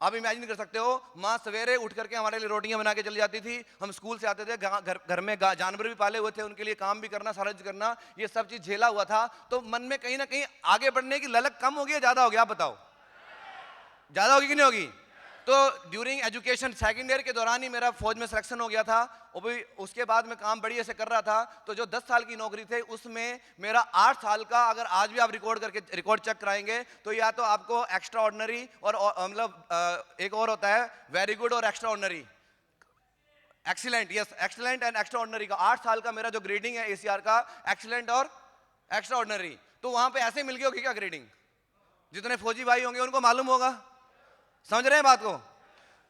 आप इमेजिन कर सकते हो, माँ सवेरे उठ करके हमारे लिए रोटियां बना के चली जाती थी, हम स्कूल से आते थे, घर में जानवर भी पाले हुए थे, उनके लिए काम भी करना, सारा चीज करना, ये सब चीज झेला हुआ था। तो मन में कहीं ना कहीं आगे बढ़ने की ललक कम होगी या ज्यादा होगी? आप बताओ, ज्यादा होगी कि नहीं होगी? तो ड्यूरिंग एजुकेशन सेकंड ईयर के दौरान ही मेरा फौज में सिलेक्शन हो गया था, और भी उसके बाद मैं काम बढ़िया से कर रहा था। तो जो 10 साल की नौकरी थी उसमें मेरा 8 साल का, अगर आज भी आप रिकॉर्ड करके रिकॉर्ड चेक कराएंगे तो या तो आपको एक्स्ट्रा ऑर्डिनरी और मतलब एक और होता है वेरी गुड और extra ordinary, excellent, yes excellent and extra ordinary का 8 साल का मेरा जो ग्रेडिंग है ACR का, एक्सीलेंट और एक्स्ट्रा ऑर्डिनरी। तो वहां पे ऐसे मिल गई होगी क्या ग्रेडिंग? जितने फौजी भाई होंगे उनको मालूम होगा, समझ रहे हैं बात को?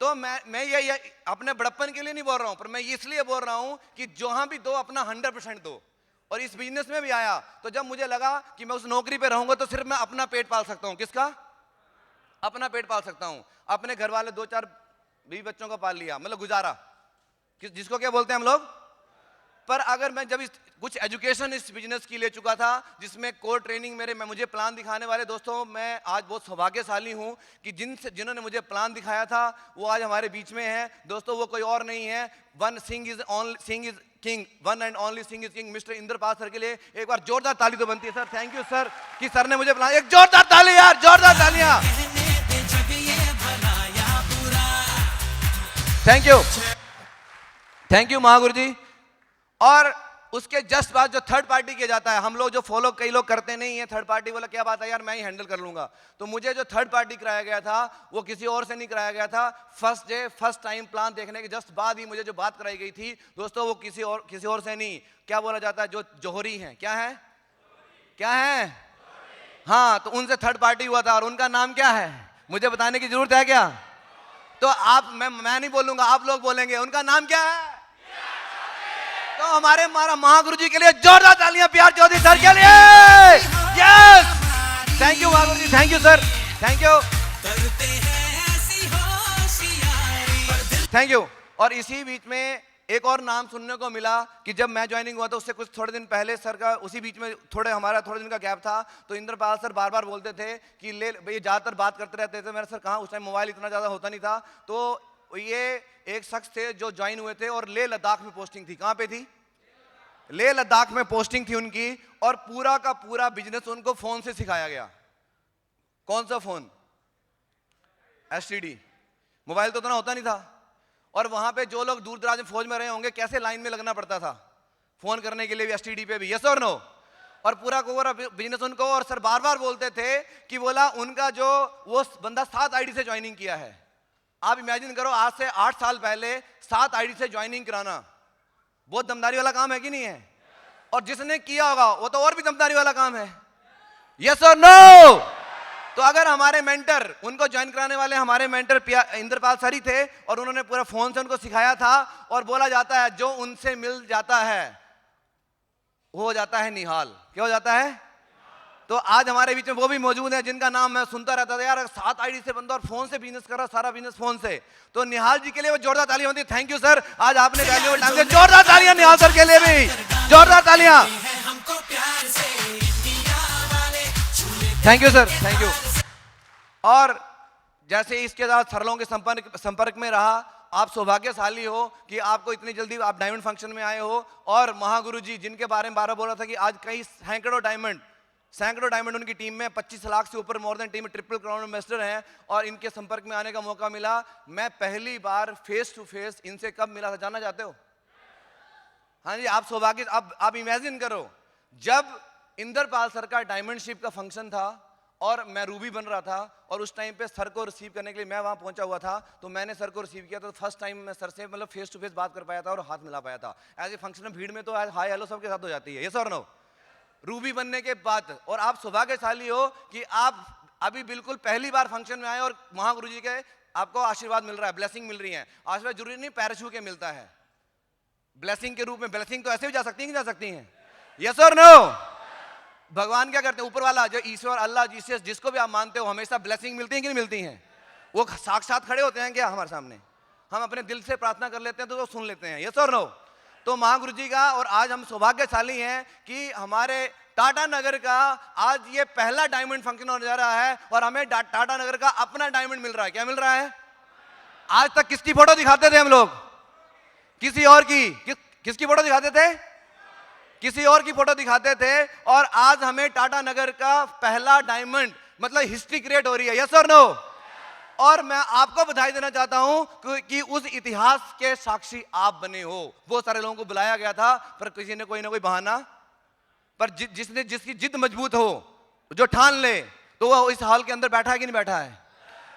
तो मैं ये अपने बड़प्पन के लिए नहीं बोल रहा हूं, पर मैं इसलिए बोल रहा हूं कि जहां भी दो अपना 100% दो। और इस बिजनेस में भी आया तो जब मुझे लगा कि मैं उस नौकरी पे रहूंगा तो सिर्फ मैं अपना पेट पाल सकता हूं। किसका? अपना पेट पाल सकता हूं। अपने घर वाले 2-4 20 बच्चों का पाल लिया, मतलब गुजारा, जिसको क्या बोलते हैं हम लोग। पर अगर मैं जब कुछ एजुकेशन इस बिजनेस की ले चुका था, जिसमें कोर ट्रेनिंग मुझे प्लान दिखाने वाले दोस्तों, मैं आज बहुत सौभाग्यशाली हूं कि जिन्होंने मुझे प्लान दिखाया था वो आज हमारे बीच में है। दोस्तों वो कोई और नहीं है, one and only sing is king, mister Indrapal sir के लिए एक बार जोरदार ताली तो बनती है सर। थैंक यू सर कि सर ने मुझे प्लान, एक जोरदार ताली यार, जोरदार तालियां। थैंक यू महागुरु जी। और उसके जस्ट बाद जो थर्ड पार्टी किया जाता है, हम लोग जो फॉलो कई लोग करते नहीं है, थर्ड पार्टी बोला क्या बात है यार मैं ही हैंडल कर लूंगा। तो मुझे जो थर्ड पार्टी कराया गया था वो किसी और से नहीं कराया गया था। फर्स्ट टाइम प्लान देखने के जस्ट बाद ही मुझे जो बात कराई गई थी दोस्तों, वो किसी और से नहीं, क्या बोला जाता है, जो जौहरी हैं, क्या है, क्या है, हाँ, तो उनसे थर्ड पार्टी हुआ था। और उनका नाम क्या है मुझे बताने की जरूरत है क्या? तो आप, मैं नहीं बोलूंगा, आप लोग बोलेंगे। उनका नाम क्या है? तो हमारे महागुरु जी के लिए जोरदार तालियां प्यार चौधरी सर के लिए। Yes, thank you Mahaguru ji, thank you sir, thank you, thank you. और इसी बीच में एक और नाम सुनने को मिला कि जब मैं ज्वाइनिंग हुआ था उससे कुछ थोड़े दिन पहले सर का, उसी बीच में हमारा थोड़े दिन का गैप था, तो इंद्रपाल सर बार बार बोलते थे कि ले भाई, ज्यादातर बात करते रहते थे। मेरा सर कहाँ, उस टाइम मोबाइल इतना ज्यादा होता नहीं था। तो ये एक शख्स थे जो ज्वाइन हुए थे और लेह लद्दाख में पोस्टिंग थी। कहां पे थी? लेह लद्दाख में पोस्टिंग थी उनकी, और पूरा का पूरा बिजनेस उनको फोन से सिखाया गया। कौन सा फोन? STD, मोबाइल तो उतना होता नहीं था। और वहां पे जो लोग दूर दराज में फौज में रहे होंगे, कैसे लाइन में लगना पड़ता था फोन करने के लिए भी, STD पे भी, यस और नो। और पूरा का पूरा बिजनेस उनको, और सर बार बार बोलते थे कि बोला उनका जो वो बंदा 7 ID से ज्वाइनिंग किया है। आप इमेजिन करो, आज से 8 साल पहले 7 ID से ज्वाइनिंग कराना बहुत दमदारी वाला काम है कि नहीं है? और जिसने किया होगा वो तो और भी दमदारी वाला काम है, यस और नो। तो अगर हमारे मेंटर, उनको ज्वाइन कराने वाले हमारे मेंटर इंद्रपाल सर ही थे, और उन्होंने पूरा फोन से उनको सिखाया था। और बोला जाता है जो उनसे मिल जाता है वो हो जाता है निहाल। क्या हो जाता है? तो आज हमारे बीच में वो भी मौजूद है जिनका नाम मैं सुनता रहता था, यार 7 ID से बंदा और फोन से बिजनेस कर रहा, सारा बिजनेस फोन से। तो निहाल जी के लिए वो जोरदार तालियां होती है। थैंक यू सर, आज आपने वैल्यूएबल टाइम दिया। जोरदार तालियां निहाल सर के लिए भी, जोरदार तालियां। Thank you sir, thank you. और जैसे इसके साथ सरलों के संपर्क में रहा, आप सौभाग्यशाली हो कि आपको इतनी जल्दी आप डायमंड फंक्शन में आए हो। और महागुरु जी जिनके बारे में 12 बोला था कि आज कई सैकड़ों डायमंड उनकी टीम में, 25 लाख से ऊपर मोर देन टीम में ट्रिपल क्राउन मास्टर हैं, और इनके संपर्क में आने का मौका मिला। मैं पहली बार फेस टू फेस इनसे कब मिला था जानना चाहते हो? हाँ जी, आप सौभाग्य, आप इमेजिन करो, जब इंद्रपाल सर का डायमंडशिप का फंक्शन था और मैं रूबी बन रहा था, और उस टाइम पे सर को रिसीव करने के लिए मैं वहां पहुंचा हुआ था। तो मैंने सर को रिसीव किया, तो फर्स्ट टाइम मैं सर से मतलब फेस टू फेस बात कर पाया था और हाथ मिला पाया था। ऐसे फंक्शन में भीड़ में तो हाय हेलो सबके साथ हो जाती है, ये सर नो, रूबी बनने के बाद। और आप सौभाग्यशाली हो कि आप अभी बिल्कुल पहली बार फंक्शन में आए और महागुरु जी के आपको आशीर्वाद मिल रहा है, ब्लेसिंग मिल रही है। आशीर्वाद जरूरी नहीं पैराशू के मिलता है, ब्लेसिंग के रूप में। ब्लेसिंग तो ऐसे भी जा सकती है कि जा सकती है, यस और नो। भगवान क्या करते हैं, ऊपर वाला जो ईश्वर, अल्लाह, जीसस, जिसको भी आप मानते हो, हमेशा ब्लेसिंग मिलती है कि नहीं मिलती है? वो साक्षात खड़े होते हैं क्या हमारे सामने? हम अपने दिल से प्रार्थना कर लेते हैं तो वो सुन लेते हैं, यस और नो। तो महागुरु जी का, और आज हम सौभाग्यशाली हैं कि हमारे टाटा नगर का आज ये पहला डायमंड फंक्शन होने जा रहा है और हमें टाटा नगर का अपना डायमंड मिल रहा है। क्या मिल रहा है? आज तक किसकी फोटो दिखाते थे हम लोग? किसी और की। किसकी फोटो दिखाते थे? किसी और की फोटो दिखाते थे। और आज हमें टाटा नगर का पहला डायमंड, मतलब हिस्ट्री क्रिएट हो रही है। यस और नो? और मैं आपको बधाई देना चाहता हूं कि उस इतिहास के साक्षी आप बने हो। बहुत सारे लोगों को बुलाया गया था पर किसी ने कोई ना कोई बहाना, पर जिसकी जिद मजबूत हो, जो ठान ले, तो वो इस हॉल के अंदर बैठा है कि नहीं बैठा है?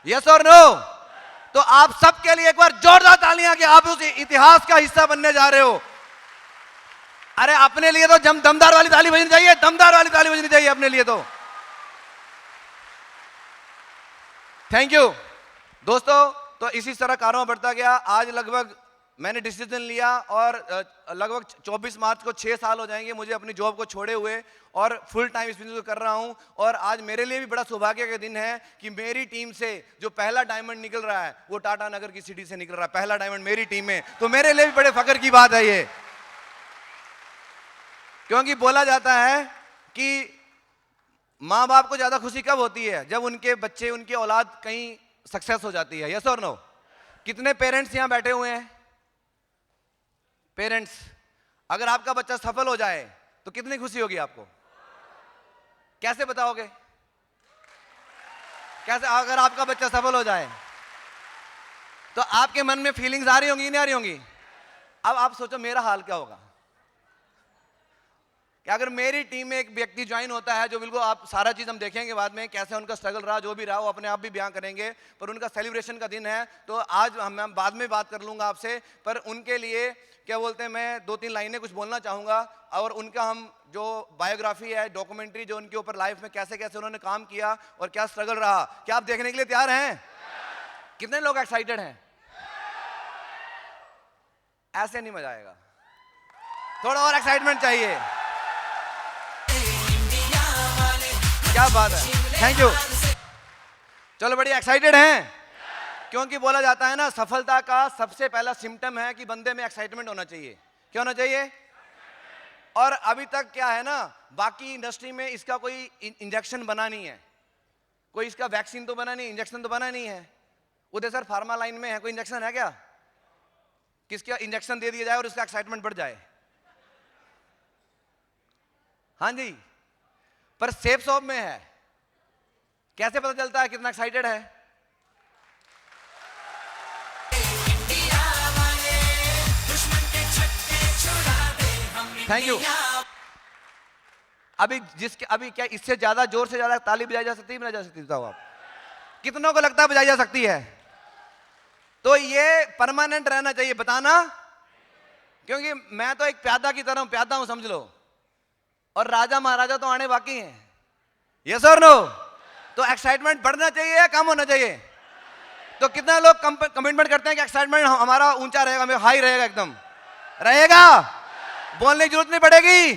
यस और नो? तो आप सबके लिए एक बार जोरदार तालियां कि आप उस इतिहास का हिस्सा बनने जा रहे हो। अरे अपने लिए तो दमदार वाली ताली बजनी चाहिए, दमदार वाली ताली बजनी चाहिए अपने लिए तो। थैंक यू दोस्तों। तो इसी तरह कारवां बढ़ता गया। आज लगभग मैंने डिसीजन लिया और लगभग 24 मार्च को 6 साल हो जाएंगे मुझे अपनी जॉब को छोड़े हुए, और फुल टाइम इस बिजनेस को कर रहा हूं। और आज मेरे लिए भी बड़ा सौभाग्य का दिन है कि मेरी टीम से जो पहला डायमंड निकल रहा है वो टाटा नगर की सिटी से निकल रहा है। पहला डायमंड मेरी टीम में, तो मेरे लिए भी बड़े फख्र की बात है ये। क्योंकि बोला जाता है कि माँ बाप को ज्यादा खुशी कब होती है? जब उनके बच्चे, उनकी औलाद कहीं सक्सेस हो जाती है। यस और नो? कितने पेरेंट्स यहां बैठे हुए हैं? पेरेंट्स, अगर आपका बच्चा सफल हो जाए तो कितनी खुशी होगी आपको? कैसे बताओगे? कैसे? अगर आपका बच्चा सफल हो जाए तो आपके मन में फीलिंग्स आ रही होंगी, नहीं आ रही होंगी? अब आप सोचो मेरा हाल क्या होगा कि अगर मेरी टीम में एक व्यक्ति ज्वाइन होता है, जो बिल्कुल, आप सारा चीज हम देखेंगे बाद में कैसे उनका स्ट्रगल रहा, जो भी रहा वो अपने आप भी बयान करेंगे, पर उनका सेलिब्रेशन का दिन है तो आज हम बाद में बात कर लूंगा आपसे। पर उनके लिए क्या बोलते हैं, मैं 2-3 लाइनें कुछ बोलना चाहूंगा और उनका हम जो बायोग्राफी है, डॉक्यूमेंट्री जो उनके ऊपर लाइफ में कैसे कैसे उन्होंने काम किया और क्या स्ट्रगल रहा, क्या आप देखने के लिए तैयार हैं? कितने लोग एक्साइटेड हैं? ऐसे नहीं मजा आएगा, थोड़ा और एक्साइटमेंट चाहिए। क्या बात है, थैंक यू। चलो, बड़ी एक्साइटेड हैं? क्योंकि बोला जाता है ना, सफलता का सबसे पहला सिम्टम है कि बंदे में एक्साइटमेंट होना चाहिए। क्या होना चाहिए? और अभी तक क्या है ना, बाकी इंडस्ट्री में इसका कोई इंजेक्शन बना नहीं है, कोई इसका वैक्सीन तो बना नहीं, इंजेक्शन तो बना नहीं है। उधर सर फार्मा लाइन में है, कोई इंजेक्शन है क्या? किसका इंजेक्शन दे दिया जाए और उसका एक्साइटमेंट बढ़ जाए? हाँ जी, पर सेफ शॉप में है। कैसे पता चलता है कितना एक्साइटेड है? Thank you. अभी क्या इससे ज्यादा जोर से ज्यादा ताली बजाई जा सकती है? बजाई जा सकती है? बताओ आप, कितनों को लगता है बजाई जा सकती है? तो ये परमानेंट रहना चाहिए, बताना। क्योंकि मैं तो एक प्यादा की तरह प्यादा हूं, समझ लो, और राजा महाराजा तो आने बाकी हैं। यस और नो? तो एक्साइटमेंट बढ़ना चाहिए या कम होना चाहिए? तो कितना लोग कमिटमेंट करते हैं कि एक्साइटमेंट हमारा ऊंचा रहेगा, हाई रहेगा, एकदम रहेगा, बोलने की जरूरत नहीं पड़ेगी।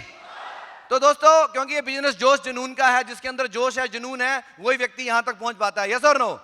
तो दोस्तों, क्योंकि ये बिजनेस जोश जुनून का है, जिसके अंदर जोश है, जुनून है, वही व्यक्ति यहां तक पहुंच पाता है। यस और नो?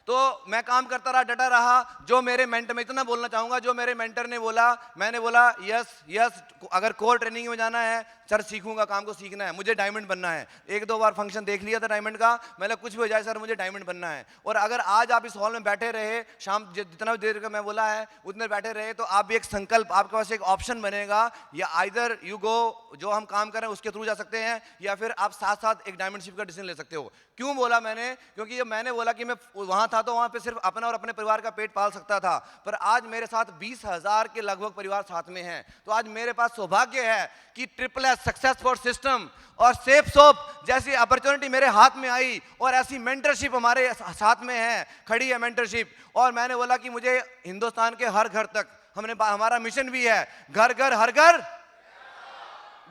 तो मैं काम करता रहा, डटा रहा। जो मेरे मेंटर, मैं इतना बोलना चाहूंगा, जो मेरे मेंटर ने बोला, मैंने बोला यस यस। अगर कोर ट्रेनिंग में जाना है सर, सीखूंगा, काम को सीखना है, मुझे डायमंड बनना है। 1-2 बार फंक्शन देख लिया था डायमंड का, मैंने कुछ भी हो जाए सर, मुझे डायमंड बनना है। और अगर आज आप इस हॉल में बैठे रहे, शाम जितना देर का मैं बोला है उतने बैठे रहे, तो आप भी एक संकल्प, आपके पास एक ऑप्शन बनेगा, या आइदर यू गो, जो हम काम कर रहे हैं उसके थ्रू जा सकते हैं, या फिर आप साथ साथ एक डायमंडशिप का डिसीजन ले सकते हो। क्यों बोला मैंने? क्योंकि जब मैंने बोला कि मैं वहां था तो वहां पे सिर्फ अपना और अपने परिवार का पेट पाल सकता था, पर आज मेरे साथ 20,000 के लगभग परिवार साथ में हैं। तो आज मेरे पास सौभाग्य है कि SSS सक्सेस फॉर सिस्टम और सेफ शॉप जैसी अपॉर्चुनिटी मेरे हाथ में आई, और ऐसी मेंटरशिप हमारे साथ में है, खड़ी है मेंटरशिप। और मैंने बोला कि मुझे हिंदुस्तान के हर घर तक, हमारा मिशन भी है, घर घर हर घर,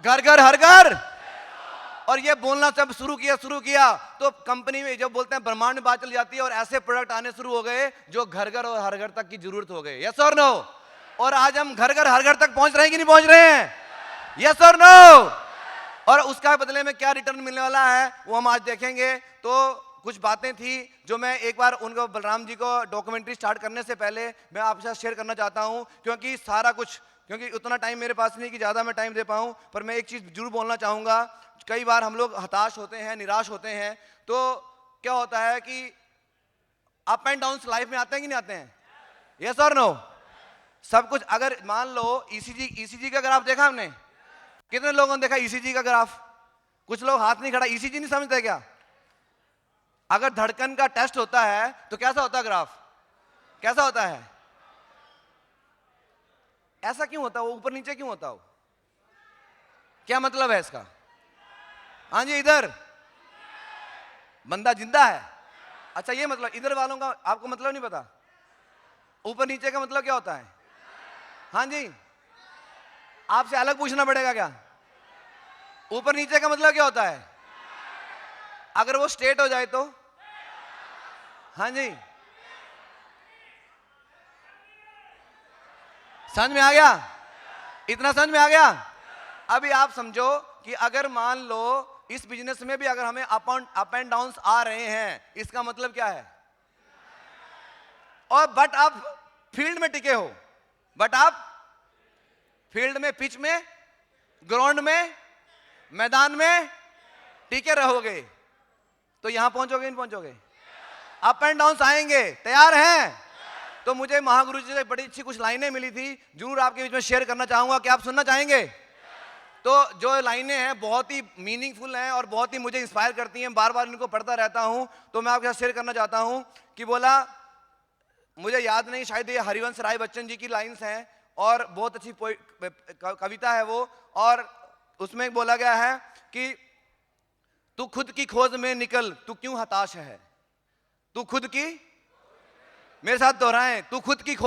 घर घर हर घर। और ये बोलना जब शुरू किया तो कंपनी में जब बोलते हैं ब्रह्मांड में बात चल जाती है, और ऐसे प्रोडक्ट आने शुरू हो गए जो घर घर और हर घर तक की जरूरत हो गए। यस और नो? और आज हम घर घर हर घर तक पहुंच रहे हैं कि नहीं पहुंच रहे हैं? यस और नो? और उसका बदले में क्या रिटर्न मिलने वाला है वो हम आज देखेंगे। तो कुछ बातें थी जो मैं एक बार उनको, बलराम जी को डॉक्यूमेंट्री स्टार्ट करने से पहले मैं आपके साथ शेयर करना चाहता हूं, क्योंकि सारा कुछ क्योंकि उतना टाइम मेरे पास नहीं कि ज़्यादा मैं टाइम दे पाऊँ, पर मैं एक चीज़ जरूर बोलना चाहूँगा। कई बार हम लोग हताश होते हैं, निराश होते हैं, तो क्या होता है कि अप एंड डाउन लाइफ में आते हैं कि नहीं आते हैं? यस और नो? सब कुछ, अगर मान लो ईसीजी का ग्राफ देखा हमने, कितने लोगों ने देखा ईसीजी का ग्राफ? कुछ लोग हाथ नहीं खड़ा, ईसीजी नहीं समझते क्या? अगर धड़कन का टेस्ट होता है तो कैसा होता है ग्राफ? कैसा होता है? ऐसा क्यों होता है? वो ऊपर नीचे क्यों होता हो? क्या मतलब है इसका? हाँ जी, इधर बंदा जिंदा है। अच्छा, ये मतलब इधर वालों का आपको मतलब नहीं पता? ऊपर नीचे का मतलब क्या होता है? हाँ जी, आपसे अलग पूछना पड़ेगा क्या? ऊपर नीचे का मतलब क्या होता है? अगर वो स्ट्रेट हो जाए तो? हाँ जी, समझ में आ गया? इतना समझ में आ गया? अभी आप समझो कि अगर मान लो इस बिजनेस में भी अगर हमें अप एंड डाउन आ रहे हैं, इसका मतलब क्या है? और बट आप फील्ड में टिके हो, बट आप फील्ड में, पिच में, ग्राउंड में, मैदान में टिके रहोगे तो यहां पहुंचोगे नहीं पहुंचोगे? अप एंड डाउन आएंगे, तैयार हैं? तो मुझे महागुरु जी से बड़ी अच्छी कुछ लाइनें मिली थी, जरूर आपके बीच में शेयर करना चाहूंगा। क्या आप सुनना चाहेंगे? तो जो लाइनें हैं बहुत ही मीनिंगफुल हैं और बहुत ही मुझे इंस्पायर करती हैं, बार बार इनको पढ़ता रहता हूं, तो मैं आपके साथ शेयर करना चाहता हूं। कि बोला, मुझे याद नहीं, शायद ये हरिवंश राय बच्चन जी की लाइन्स हैं और बहुत अच्छी कविता है वो, और उसमें बोला गया है कि तू खुद की खोज में निकल, तू क्यों हताश है? तू खुद की, मेरे साथ दोहराएं, तू खुद की खोज